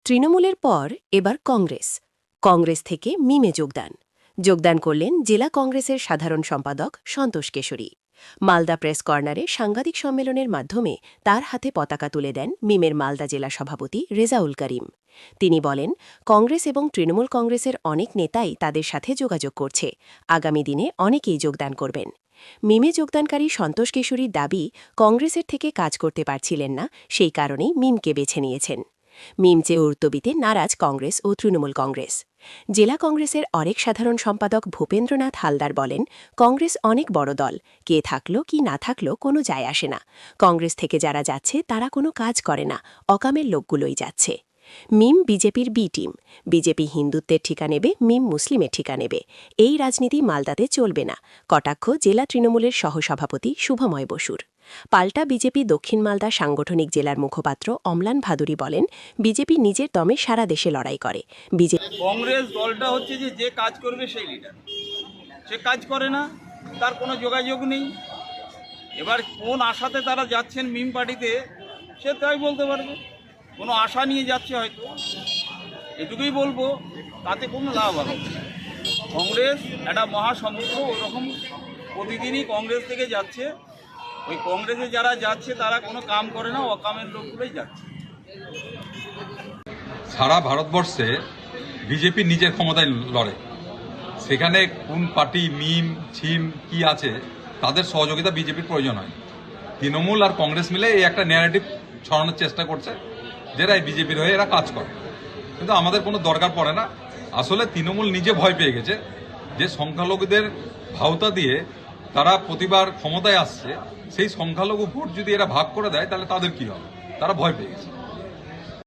তৃণমূলের পর এবার কংগ্রেস থেকে মিমে যোগদান করলেন জেলা কংগ্রেসের সাধারণ সম্পাদক সন্তোষ কেশরী। মালদা প্রেস কর্নারে সাংবাদিক সম্মেলনের মাধ্যমে তার হাতে পতাকা তুলে দেন মিমের মালদা জেলা সভাপতি রেজাউল করিম। তিনি বলেন, কংগ্রেস এবং তৃণমূল কংগ্রেসের অনেক নেতাই তাদের সাথে যোগাযোগ করছে, আগামী দিনে অনেকেই যোগদান করবেন। মিমে যোগদানকারী সন্তোষ কেশরীর দাবি, কংগ্রেসের থেকে কাজ করতে পারছিলেন না, সেই কারণেই মিমকে বেছে নিয়েছেন। মিম চেয়ে উর্তবিতে নারাজ কংগ্রেস ও তৃণমূল কংগ্রেস। জেলা কংগ্রেসের আরেক সাধারণ সম্পাদক ভূপেন্দ্রনাথ হালদার বলেন, কংগ্রেস অনেক বড় দল, কে থাকলো কি না থাকলো কোনো যায় আসে না। কংগ্রেস থেকে যারা যাচ্ছে তারা কোনো কাজ করে না, অকামের লোকগুলোই যাচ্ছে। মিম বিজেপির বি টিম, বিজেপি হিন্দুত্বের ঠিকা নেবে, মিম মুসলিমের ঠিকা নেবে, এই রাজনীতি মালদাতে চলবে না, কটাক্ষ জেলা তৃণমূলের সহসভাপতি শুভময় বসুর। পাল্টা বিজেপি দক্ষিণ মালদা সাংগঠনিক জেলার মুখপাত্র অম্লান ভাদুরী বলেন, বিজেপি নিজের দমে সারা দেশে লড়াই করে। কংগ্রেস দলটা হচ্ছে যে কাজ করবে সেই লিডার, সে কাজ করে না, তার কোনো যোগাযোগ নেই। এবার কোন আশাতে তারা যাচ্ছেন মিম পার্টিতে সে তাই বলতে পারবে, কোনো আশা নিয়ে যাচ্ছে হয়তো, এটুকুই বলবো, তাতে কোনো লাভ হবে। কংগ্রেস একটা মহাসমুদ্র, ওরকম প্রতিদিনই কংগ্রেস থেকে যাচ্ছে। ওই কংগ্রেসে যারা যাচ্ছে তারা কোনো কাম করে না, অকামের লোকগুলোই যাচ্ছে। সারা ভারতবর্ষে বিজেপি নিজের ক্ষমতায় লড়ে, সেখানে কোন পার্টি মিম ছিম কি আছে তাদের সহযোগিতা বিজেপির প্রয়োজন হয়। তৃণমূল আর কংগ্রেস মিলে এই একটা ন্যারেটিভ ছড়ানোর চেষ্টা করছে, যেটা এই বিজেপির হয়ে এরা কাজ করে, কিন্তু আমাদের কোনো দরকার পড়ে না। আসলে তৃণমূল নিজে ভয় পেয়ে গেছে যে সংখ্যালঘুদের ভাওতা দিয়ে তারা প্রতিবার ক্ষমতায় আসছে, সেই সংখ্যালঘু ভোট যদি এরা ভাগ করে দেয় তাহলে তাদের কি হবে, তারা ভয় পেয়ে গেছে।